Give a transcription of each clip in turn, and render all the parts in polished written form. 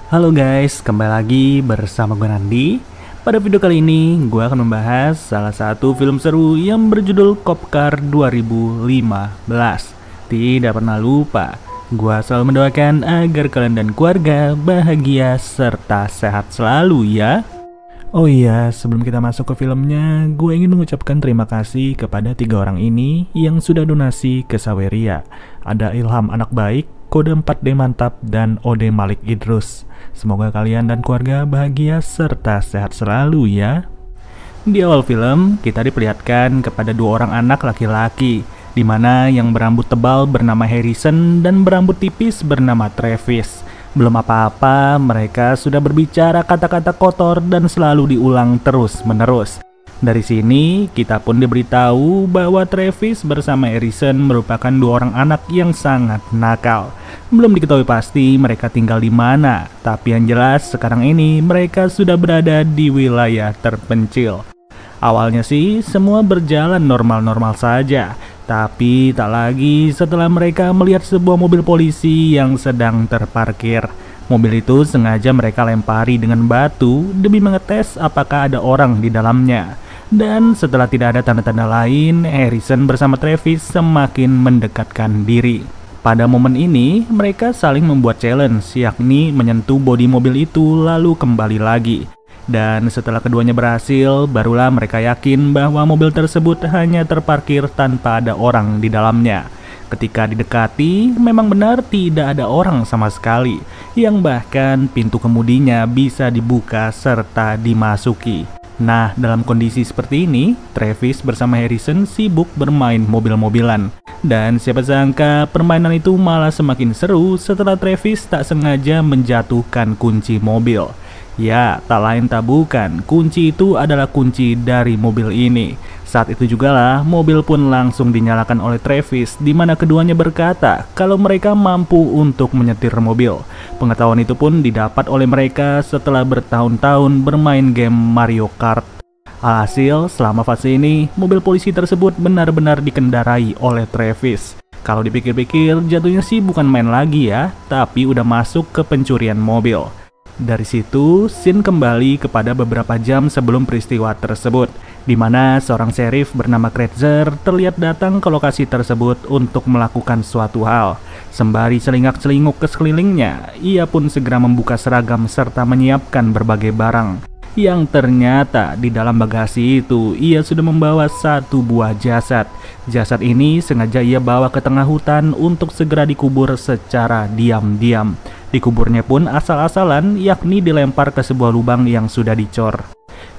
Halo guys, kembali lagi bersama gue Nandi. Pada video kali ini, gue akan membahas salah satu film seru yang berjudul Cop Car 2015. Tidak pernah lupa, gue selalu mendoakan agar kalian dan keluarga bahagia serta sehat selalu ya. Oh iya, sebelum kita masuk ke filmnya, gue ingin mengucapkan terima kasih kepada 3 orang ini yang sudah donasi ke Saweria. Ada Ilham Anak Baik, Kode 4D Mantap, dan Ode Malik Idrus. Semoga kalian dan keluarga bahagia serta sehat selalu ya. Di awal film, kita diperlihatkan kepada 2 orang anak laki-laki, di mana yang berambut tebal bernama Harrison dan berambut tipis bernama Travis. Belum apa-apa, mereka sudah berbicara kata-kata kotor dan selalu diulang terus-menerus. Dari sini, kita pun diberitahu bahwa Travis bersama Harrison merupakan 2 orang anak yang sangat nakal. Belum diketahui pasti mereka tinggal di mana, tapi yang jelas sekarang ini mereka sudah berada di wilayah terpencil. Awalnya sih, semua berjalan normal-normal saja. Tapi tak lagi setelah mereka melihat sebuah mobil polisi yang sedang terparkir. Mobil itu sengaja mereka lempari dengan batu demi mengetes apakah ada orang di dalamnya. Dan setelah tidak ada tanda-tanda lain, Harrison bersama Travis semakin mendekatkan diri. Pada momen ini, mereka saling membuat challenge, yakni menyentuh bodi mobil itu lalu kembali lagi. Dan setelah keduanya berhasil, barulah mereka yakin bahwa mobil tersebut hanya terparkir tanpa ada orang di dalamnya. Ketika didekati, memang benar tidak ada orang sama sekali, yang bahkan pintu kemudinya bisa dibuka serta dimasuki. Nah, dalam kondisi seperti ini, Travis bersama Harrison sibuk bermain mobil-mobilan. Dan siapa sangka permainan itu malah semakin seru setelah Travis tak sengaja menjatuhkan kunci mobil. Ya, tak lain tak bukan, kunci itu adalah kunci dari mobil ini. Saat itu jugalah mobil pun langsung dinyalakan oleh Travis, di mana keduanya berkata kalau mereka mampu untuk menyetir mobil. Pengetahuan itu pun didapat oleh mereka setelah bertahun-tahun bermain game Mario Kart. Alhasil, selama fase ini, mobil polisi tersebut benar-benar dikendarai oleh Travis. Kalau dipikir-pikir, jatuhnya sih bukan main lagi ya, tapi udah masuk ke pencurian mobil. Dari situ, scene kembali kepada beberapa jam sebelum peristiwa tersebut, di mana seorang sheriff bernama Kretzer terlihat datang ke lokasi tersebut untuk melakukan suatu hal. Sembari celingak-celinguk ke sekelilingnya, ia pun segera membuka seragam serta menyiapkan berbagai barang. Yang ternyata di dalam bagasi itu, ia sudah membawa 1 buah jasad. Jasad ini sengaja ia bawa ke tengah hutan untuk segera dikubur secara diam-diam. Dikuburnya pun asal-asalan, yakni dilempar ke sebuah lubang yang sudah dicor.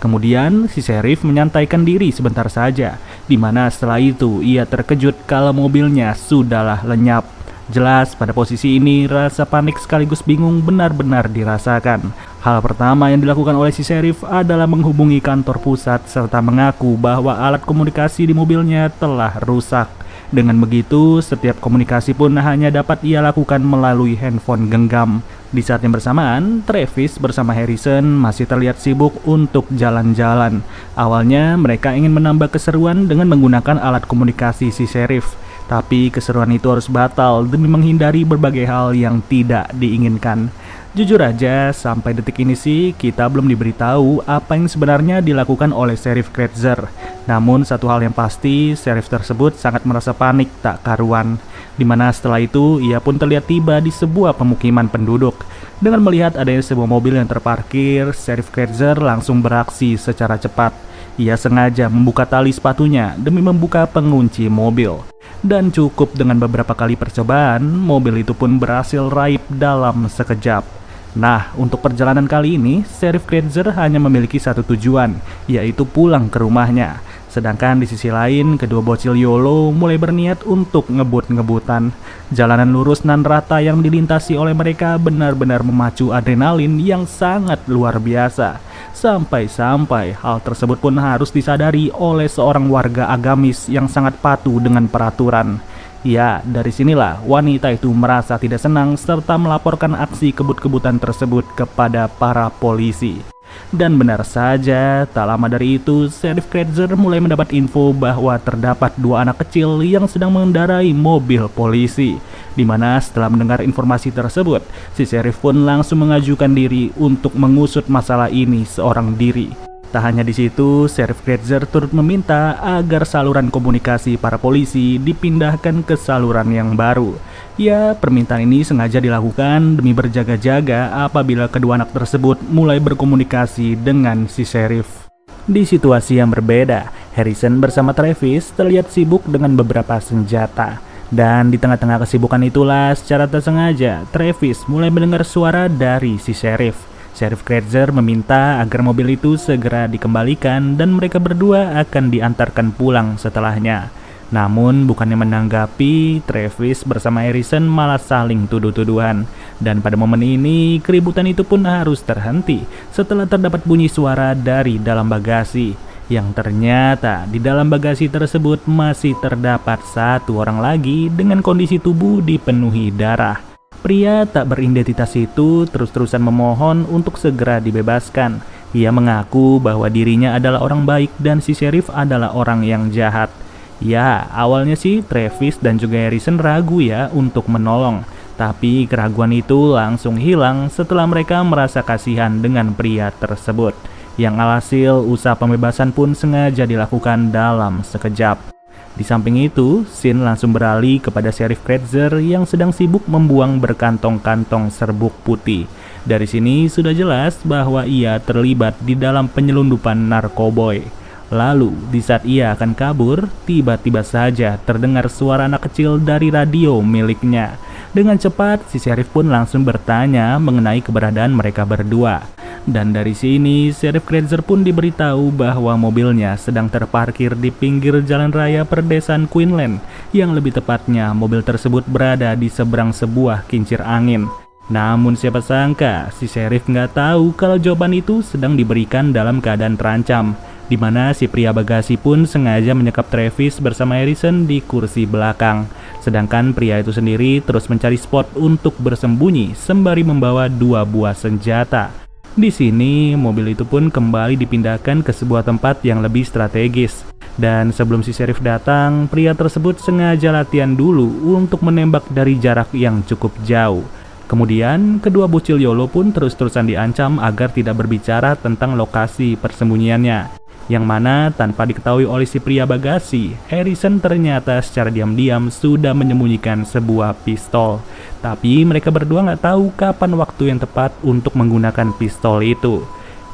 Kemudian si sheriff menyantaikan diri sebentar saja, di mana setelah itu ia terkejut kalau mobilnya sudahlah lenyap. Jelas pada posisi ini rasa panik sekaligus bingung benar-benar dirasakan. Hal pertama yang dilakukan oleh si sheriff adalah menghubungi kantor pusat serta mengaku bahwa alat komunikasi di mobilnya telah rusak. Dengan begitu, setiap komunikasi pun hanya dapat ia lakukan melalui handphone genggam. Di saat yang bersamaan, Travis bersama Harrison masih terlihat sibuk untuk jalan-jalan. Awalnya mereka ingin menambah keseruan dengan menggunakan alat komunikasi si sheriff. Tapi keseruan itu harus batal demi menghindari berbagai hal yang tidak diinginkan. Jujur aja, sampai detik ini sih kita belum diberitahu apa yang sebenarnya dilakukan oleh Sheriff Kretzer. Namun satu hal yang pasti, sheriff tersebut sangat merasa panik tak karuan. Dimana setelah itu ia pun terlihat tiba di sebuah pemukiman penduduk. Dengan melihat adanya sebuah mobil yang terparkir, Sheriff Kretzer langsung beraksi secara cepat. Ia sengaja membuka tali sepatunya demi membuka pengunci mobil. Dan cukup dengan beberapa kali percobaan, mobil itu pun berhasil raib dalam sekejap. Nah, untuk perjalanan kali ini, Sheriff Kretzer hanya memiliki satu tujuan, yaitu pulang ke rumahnya. Sedangkan di sisi lain, kedua bocil YOLO mulai berniat untuk ngebut-ngebutan. Jalanan lurus nan rata yang dilintasi oleh mereka benar-benar memacu adrenalin yang sangat luar biasa. Sampai-sampai hal tersebut pun harus disadari oleh seorang warga agamis yang sangat patuh dengan peraturan. Ya, dari sinilah wanita itu merasa tidak senang serta melaporkan aksi kebut-kebutan tersebut kepada para polisi. Dan benar saja, tak lama dari itu, Sheriff Kretzer mulai mendapat info bahwa terdapat dua anak kecil yang sedang mengendarai mobil polisi. Di mana setelah mendengar informasi tersebut, si Sheriff pun langsung mengajukan diri untuk mengusut masalah ini seorang diri. Tak hanya di situ, Sheriff Kretzer turut meminta agar saluran komunikasi para polisi dipindahkan ke saluran yang baru. Ya, permintaan ini sengaja dilakukan demi berjaga-jaga apabila kedua anak tersebut mulai berkomunikasi dengan si Sheriff. Di situasi yang berbeda, Harrison bersama Travis terlihat sibuk dengan beberapa senjata. Dan di tengah-tengah kesibukan itulah, secara tak sengaja, Travis mulai mendengar suara dari si Sheriff. Sheriff Kretzer meminta agar mobil itu segera dikembalikan dan mereka berdua akan diantarkan pulang setelahnya. Namun bukannya menanggapi, Travis bersama Harrison malah saling tuduh-tuduhan. Dan pada momen ini, keributan itu pun harus terhenti setelah terdapat bunyi suara dari dalam bagasi. Yang ternyata di dalam bagasi tersebut masih terdapat satu orang lagi dengan kondisi tubuh dipenuhi darah. Pria tak beridentitas itu terus-terusan memohon untuk segera dibebaskan. Ia mengaku bahwa dirinya adalah orang baik dan si Sheriff adalah orang yang jahat. Ya, awalnya sih Travis dan juga Harrison ragu ya untuk menolong. Tapi keraguan itu langsung hilang setelah mereka merasa kasihan dengan pria tersebut. Yang alhasil usaha pembebasan pun sengaja dilakukan dalam sekejap. Di samping itu, scene langsung beralih kepada Sheriff Kretzer yang sedang sibuk membuang berkantong-kantong serbuk putih. Dari sini sudah jelas bahwa ia terlibat di dalam penyelundupan narkoboy. Lalu, di saat ia akan kabur, tiba-tiba saja terdengar suara anak kecil dari radio miliknya. Dengan cepat, si Sheriff pun langsung bertanya mengenai keberadaan mereka berdua. Dan dari sini, Sheriff Kretzer pun diberitahu bahwa mobilnya sedang terparkir di pinggir jalan raya perdesaan Quinlan. Yang lebih tepatnya, mobil tersebut berada di seberang sebuah kincir angin. Namun siapa sangka, si Sheriff nggak tahu kalau jawaban itu sedang diberikan dalam keadaan terancam. Di mana si pria bagasi pun sengaja menyekap Travis bersama Harrison di kursi belakang. Sedangkan pria itu sendiri terus mencari spot untuk bersembunyi sembari membawa dua buah senjata. Di sini, mobil itu pun kembali dipindahkan ke sebuah tempat yang lebih strategis. Dan sebelum si Sheriff datang, pria tersebut sengaja latihan dulu untuk menembak dari jarak yang cukup jauh. Kemudian, kedua bocil YOLO pun terus-terusan diancam agar tidak berbicara tentang lokasi persembunyiannya. Yang mana tanpa diketahui oleh si pria bagasi, Harrison ternyata secara diam-diam sudah menyembunyikan sebuah pistol. Tapi mereka berdua nggak tahu kapan waktu yang tepat untuk menggunakan pistol itu.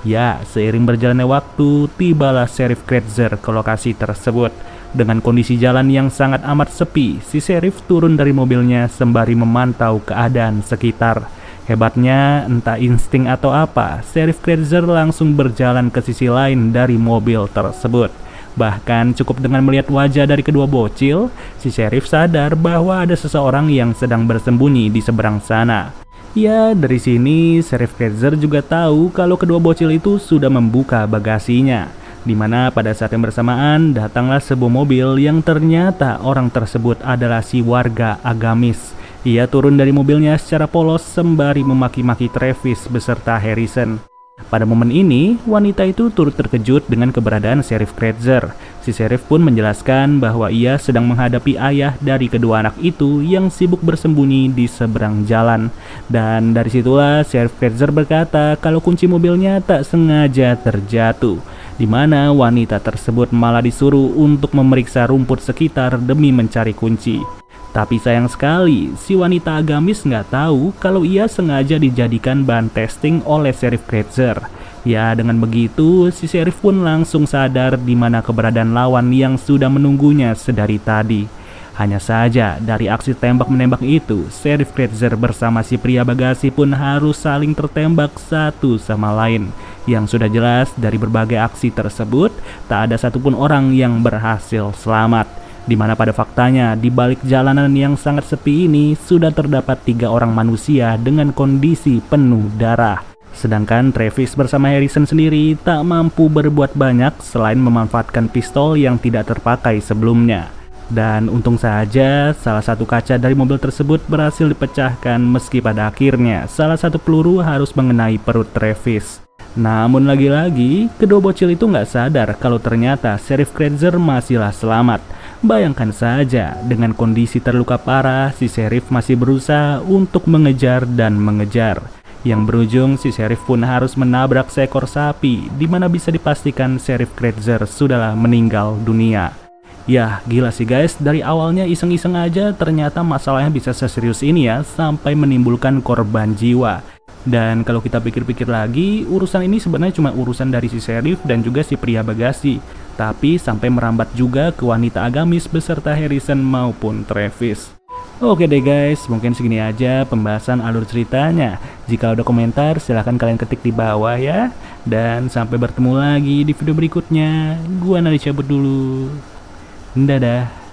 Ya, seiring berjalannya waktu, tibalah Sheriff Kretzer ke lokasi tersebut. Dengan kondisi jalan yang sangat amat sepi, si Sheriff turun dari mobilnya sembari memantau keadaan sekitar. Hebatnya, entah insting atau apa, Sheriff Kretzer langsung berjalan ke sisi lain dari mobil tersebut. Bahkan cukup dengan melihat wajah dari kedua bocil, si Sheriff sadar bahwa ada seseorang yang sedang bersembunyi di seberang sana. Ya, dari sini Sheriff Kretzer juga tahu kalau kedua bocil itu sudah membuka bagasinya. Dimana pada saat yang bersamaan datanglah sebuah mobil yang ternyata orang tersebut adalah si warga agamis. Ia turun dari mobilnya secara polos sembari memaki-maki Travis beserta Harrison. Pada momen ini, wanita itu turut terkejut dengan keberadaan Sheriff Kretzer. Si Sheriff pun menjelaskan bahwa ia sedang menghadapi ayah dari kedua anak itu yang sibuk bersembunyi di seberang jalan. Dan dari situlah Sheriff Kretzer berkata kalau kunci mobilnya tak sengaja terjatuh. Di mana wanita tersebut malah disuruh untuk memeriksa rumput sekitar demi mencari kunci. Tapi sayang sekali, si wanita agamis nggak tahu kalau ia sengaja dijadikan bahan testing oleh Sheriff Kretzer. Ya, dengan begitu, si Sheriff pun langsung sadar di mana keberadaan lawan yang sudah menunggunya sedari tadi. Hanya saja, dari aksi tembak-menembak itu, Sheriff Kretzer bersama si pria bagasi pun harus saling tertembak satu sama lain. Yang sudah jelas, dari berbagai aksi tersebut, tak ada satupun orang yang berhasil selamat. Di mana pada faktanya di balik jalanan yang sangat sepi ini sudah terdapat 3 orang manusia dengan kondisi penuh darah. Sedangkan Travis bersama Harrison sendiri tak mampu berbuat banyak selain memanfaatkan pistol yang tidak terpakai sebelumnya. Dan untung saja salah satu kaca dari mobil tersebut berhasil dipecahkan meski pada akhirnya salah satu peluru harus mengenai perut Travis. Namun lagi-lagi, kedua bocil itu nggak sadar kalau ternyata Sheriff Kretzer masihlah selamat. Bayangkan saja, dengan kondisi terluka parah, si Sheriff masih berusaha untuk mengejar dan mengejar. Yang berujung, si Sheriff pun harus menabrak seekor sapi, di mana bisa dipastikan Sheriff Kretzer sudahlah meninggal dunia. Ya, gila sih guys, dari awalnya iseng-iseng aja ternyata masalahnya bisa seserius ini ya, sampai menimbulkan korban jiwa. Dan kalau kita pikir-pikir lagi, urusan ini sebenarnya cuma urusan dari si Sheriff dan juga si pria bagasi. Tapi sampai merambat juga ke wanita agamis beserta Harrison maupun Travis. Oke deh guys, mungkin segini aja pembahasan alur ceritanya. Jika ada komentar, silahkan kalian ketik di bawah ya. Dan sampai bertemu lagi di video berikutnya. Gua Nari cabut dulu. Dadah.